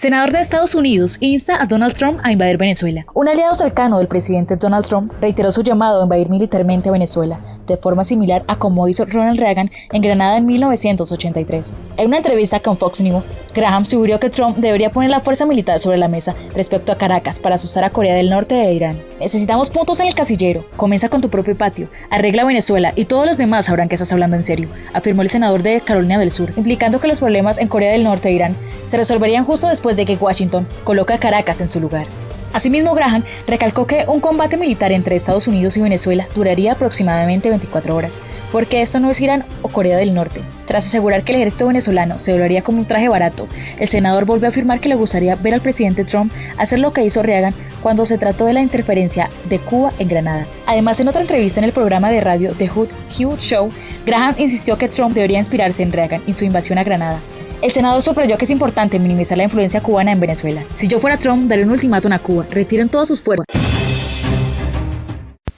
Senador de Estados Unidos insta a Donald Trump a invadir Venezuela. Un aliado cercano del presidente Donald Trump reiteró su llamado a invadir militarmente a Venezuela, de forma similar a como hizo Ronald Reagan en Granada en 1983. En una entrevista con Fox News, Graham sugirió que Trump debería poner la fuerza militar sobre la mesa respecto a Caracas para asustar a Corea del Norte e Irán. Necesitamos puntos en el casillero. Comienza con tu propio patio. Arregla Venezuela y todos los demás sabrán que estás hablando en serio, afirmó el senador de Carolina del Sur, implicando que los problemas en Corea del Norte e Irán se resolverían justo después de que Washington coloque a Caracas en su lugar. Asimismo, Graham recalcó que un combate militar entre Estados Unidos y Venezuela duraría aproximadamente 24 horas, porque esto no es Irán o Corea del Norte. Tras asegurar que el ejército venezolano se doblaría como un traje barato, el senador volvió a afirmar que le gustaría ver al presidente Trump hacer lo que hizo Reagan cuando se trató de la interferencia de Cuba en Granada. Además, en otra entrevista en el programa de radio The Hugh Show, Graham insistió que Trump debería inspirarse en Reagan y su invasión a Granada. El senador subrayó que es importante minimizar la influencia cubana en Venezuela. Si yo fuera Trump, daría un ultimátum a Cuba: retiren todas sus fuerzas.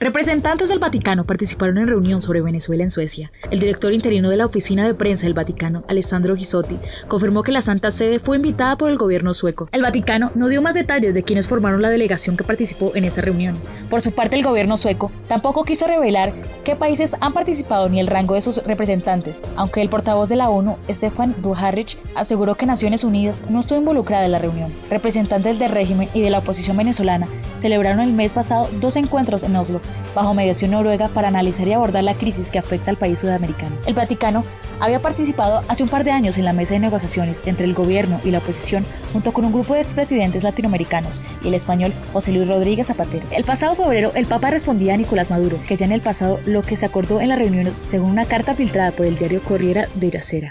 Representantes del Vaticano participaron en reunión sobre Venezuela en Suecia. El director interino de la oficina de prensa del Vaticano, Alessandro Gisotti, confirmó que la Santa Sede fue invitada por el gobierno sueco. El Vaticano no dio más detalles de quienes formaron la delegación que participó en esas reuniones. Por su parte, el gobierno sueco tampoco quiso revelar qué países han participado ni el rango de sus representantes, aunque el portavoz de la ONU, Stefan Dujarric, aseguró que Naciones Unidas no estuvo involucrada en la reunión. Representantes del régimen y de la oposición venezolana celebraron el mes pasado 2 encuentros en Oslo, bajo mediación noruega, para analizar y abordar la crisis que afecta al país sudamericano. El Vaticano había participado hace un par de años en la mesa de negociaciones entre el gobierno y la oposición, junto con un grupo de expresidentes latinoamericanos y el español José Luis Rodríguez Zapatero. El pasado febrero, el Papa respondía a Nicolás Maduro que ya en el pasado lo que se acordó en las reuniones, según una carta filtrada por el diario Corriere della Sera.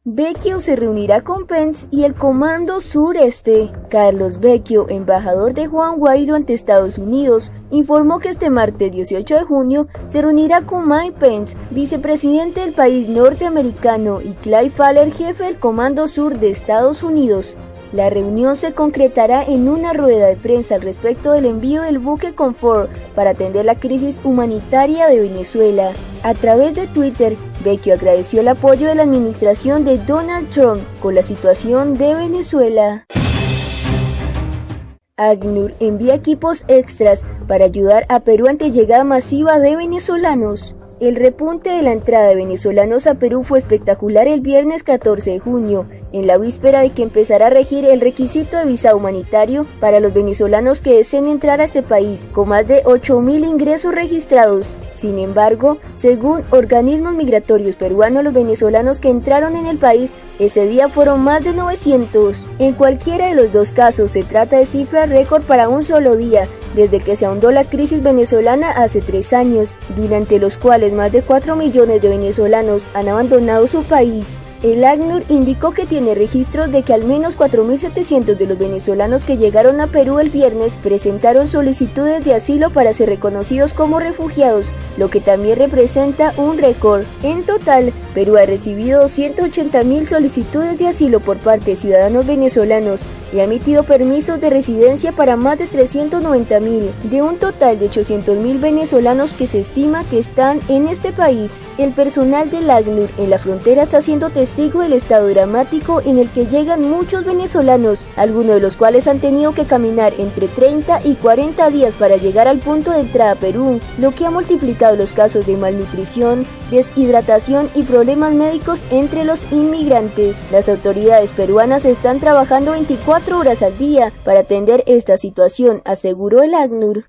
Vecchio se reunirá con Pence y el Comando Sureste. Carlos Vecchio, embajador de Juan Guaidó ante Estados Unidos, informó que este martes 18 de junio se reunirá con Mike Pence, vicepresidente del país norteamericano, y Clay Faller, jefe del Comando Sur de Estados Unidos. La reunión se concretará en una rueda de prensa al respecto del envío del buque Comfort para atender la crisis humanitaria de Venezuela. A través de Twitter, Vecchio agradeció el apoyo de la administración de Donald Trump con la situación de Venezuela. ACNUR envía equipos extras para ayudar a Perú ante llegada masiva de venezolanos. El repunte de la entrada de venezolanos a Perú fue espectacular el viernes 14 de junio, en la víspera de que empezara a regir el requisito de visado humanitario para los venezolanos que deseen entrar a este país, con más de 8.000 ingresos registrados. Sin embargo, según organismos migratorios peruanos, los venezolanos que entraron en el país ese día fueron más de 900. En cualquiera de los dos casos se trata de cifras récord para un solo día, desde que se ahondó la crisis venezolana hace 3 años, durante los cuales más de 4 millones de venezolanos han abandonado su país. El ACNUR indicó que tiene registros de que al menos 4.700 de los venezolanos que llegaron a Perú el viernes presentaron solicitudes de asilo para ser reconocidos como refugiados, lo que también representa un récord. En total, Perú ha recibido 280.000 solicitudes de asilo por parte de ciudadanos venezolanos y ha emitido permisos de residencia para más de 390.000, de un total de 800.000 venezolanos que se estima que están en este país. El personal del ACNUR en la frontera está siendo testigo del estado dramático en el que llegan muchos venezolanos, algunos de los cuales han tenido que caminar entre 30 y 40 días para llegar al punto de entrada a Perú, lo que ha multiplicado los casos de malnutrición, deshidratación y problemas médicos entre los inmigrantes. Las autoridades peruanas están trabajando 24 horas al día para atender esta situación, aseguró el ACNUR.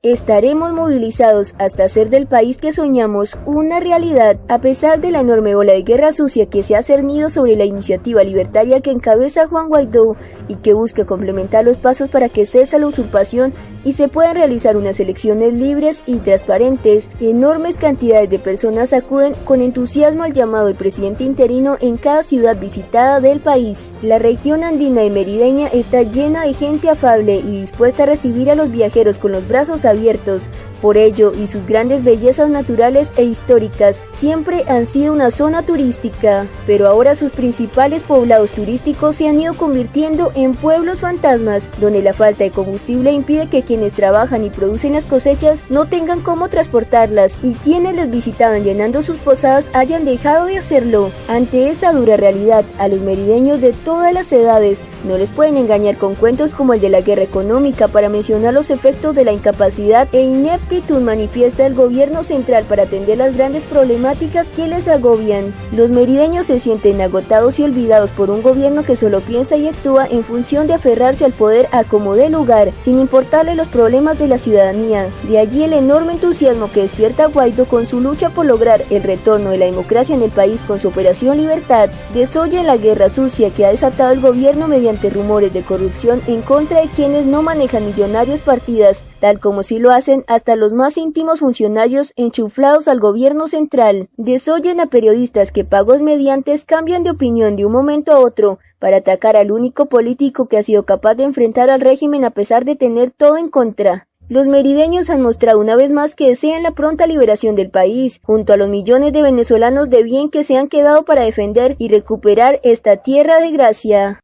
Estaremos movilizados hasta hacer del país que soñamos una realidad, a pesar de la enorme ola de guerra sucia que se ha cernido sobre la iniciativa libertaria que encabeza Juan Guaidó y que busca complementar los pasos para que cese la usurpación y se puedan realizar unas elecciones libres y transparentes. Enormes cantidades de personas acuden con entusiasmo al llamado del presidente interino en cada ciudad visitada del país. La región andina y merideña está llena de gente afable y dispuesta a recibir a los viajeros con los brazos abiertos. Por ello, y sus grandes bellezas naturales e históricas siempre han sido una zona turística, pero ahora sus principales poblados turísticos se han ido convirtiendo en pueblos fantasmas, donde la falta de combustible impide que quienes quienes trabajan y producen las cosechas no tengan cómo transportarlas y quienes les visitaban llenando sus posadas hayan dejado de hacerlo. Ante esa dura realidad, a los merideños de todas las edades no les pueden engañar con cuentos como el de la guerra económica para mencionar los efectos de la incapacidad e ineptitud manifiesta del gobierno central para atender las grandes problemáticas que les agobian. Los merideños se sienten agotados y olvidados por un gobierno que solo piensa y actúa en función de aferrarse al poder a como dé lugar, sin importarle los problemas de la ciudadanía. De allí el enorme entusiasmo que despierta Guaidó con su lucha por lograr el retorno de la democracia en el país con su Operación Libertad, desoye la guerra sucia que ha desatado el gobierno mediante rumores de corrupción en contra de quienes no manejan millonarias partidas, tal como si lo hacen hasta los más íntimos funcionarios enchuflados al gobierno central. Desoyen a periodistas que pagos mediantes cambian de opinión de un momento a otro para atacar al único político que ha sido capaz de enfrentar al régimen a pesar de tener todo en contra. Los merideños han mostrado una vez más que desean la pronta liberación del país, junto a los millones de venezolanos de bien que se han quedado para defender y recuperar esta tierra de gracia.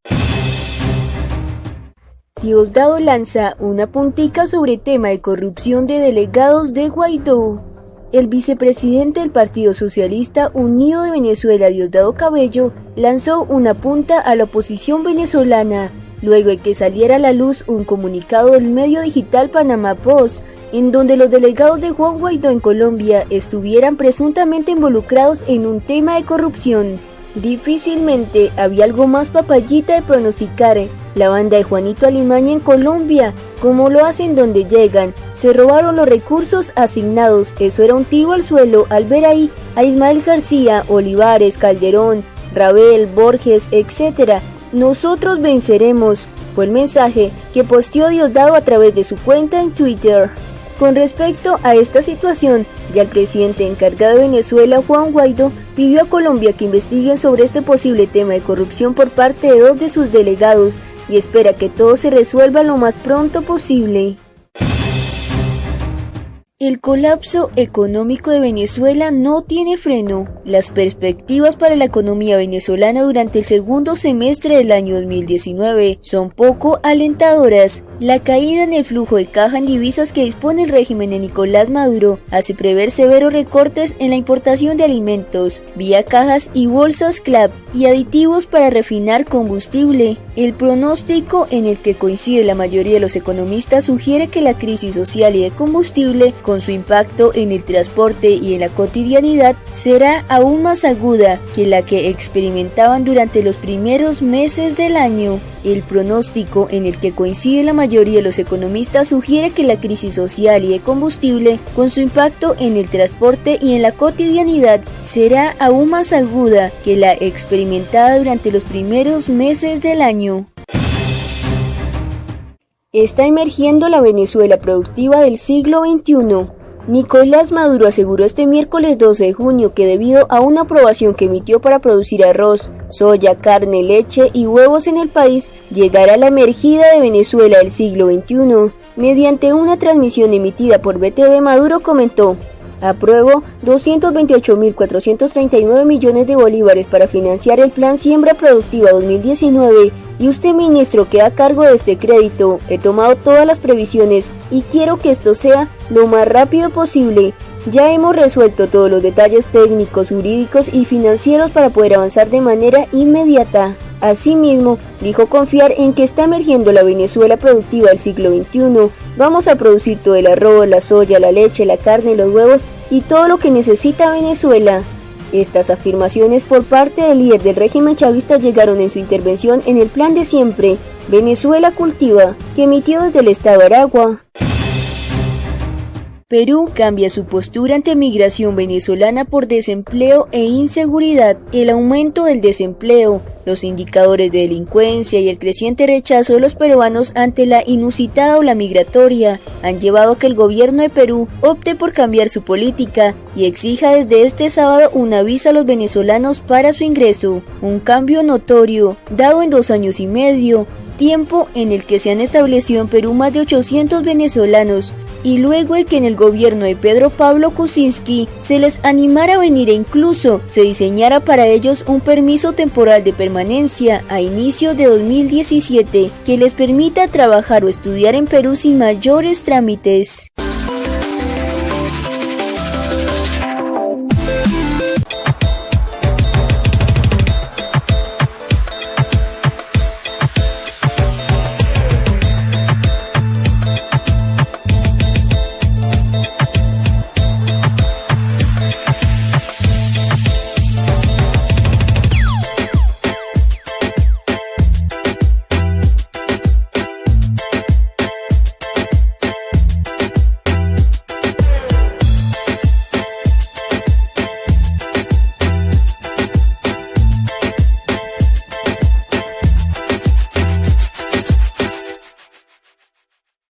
Diosdado lanza una puntica sobre tema de corrupción de delegados de Guaidó. El vicepresidente del Partido Socialista Unido de Venezuela, Diosdado Cabello, lanzó una punta a la oposición venezolana, luego de que saliera a la luz un comunicado del medio digital Panama Post, en donde los delegados de Juan Guaidó en Colombia estuvieran presuntamente involucrados en un tema de corrupción. Difícilmente había algo más papayita de pronosticar. La banda de Juanito Alimaña en Colombia, como lo hacen donde llegan, se robaron los recursos asignados. Eso era un tiro al suelo al ver ahí a Ismael García, Olivares, Calderón, Rabel, Borges, etc. Nosotros venceremos, fue el mensaje que posteó Diosdado a través de su cuenta en Twitter. Con respecto a esta situación, ya el presidente encargado de Venezuela, Juan Guaidó, pidió a Colombia que investiguen sobre este posible tema de corrupción por parte de 2 de sus delegados y espera que todo se resuelva lo más pronto posible. El colapso económico de Venezuela no tiene freno. Las perspectivas para la economía venezolana durante el segundo semestre del año 2019 son poco alentadoras. La caída en el flujo de caja en divisas que dispone el régimen de Nicolás Maduro hace prever severos recortes en la importación de alimentos, vía cajas y bolsas CLAP y aditivos para refinar combustible. El pronóstico en el que coincide la mayoría de los economistas sugiere que la crisis social y de combustible, con su impacto en el transporte y en la cotidianidad, será aún más aguda que la que experimentaban durante los primeros meses del año. El pronóstico en el que coincide la mayoría de los economistas sugiere que la crisis social y de combustible, con su impacto en el transporte y en la cotidianidad, será aún más aguda que la experimentada durante los primeros meses del año. Está emergiendo la Venezuela productiva del siglo XXI. Nicolás Maduro aseguró este miércoles 12 de junio que debido a una aprobación que emitió para producir arroz, soya, carne, leche y huevos en el país, llegará la emergida de Venezuela del siglo XXI. Mediante una transmisión emitida por BTV, Maduro comentó: apruebo 228.439 millones de bolívares para financiar el Plan Siembra Productiva 2019 y usted, ministro, queda a cargo de este crédito. He tomado todas las previsiones y quiero que esto sea lo más rápido posible. Ya hemos resuelto todos los detalles técnicos, jurídicos y financieros para poder avanzar de manera inmediata. Asimismo, dijo confiar en que está emergiendo la Venezuela productiva del siglo XXI. Vamos a producir todo el arroz, la soya, la leche, la carne, los huevos y todo lo que necesita Venezuela. Estas afirmaciones por parte del líder del régimen chavista llegaron en su intervención en el Plan de Siempre, Venezuela Cultiva, que emitió desde el estado de Aragua. Perú cambia su postura ante migración venezolana por desempleo e inseguridad. El aumento del desempleo, los indicadores de delincuencia y el creciente rechazo de los peruanos ante la inusitada ola migratoria han llevado a que el gobierno de Perú opte por cambiar su política y exija desde este sábado una visa a los venezolanos para su ingreso. Un cambio notorio, dado en 2 años y medio, tiempo en el que se han establecido en Perú más de 800 venezolanos, y luego el que en el gobierno de Pedro Pablo Kuczynski se les animara a venir e incluso se diseñara para ellos un permiso temporal de permanencia a inicios de 2017 que les permita trabajar o estudiar en Perú sin mayores trámites.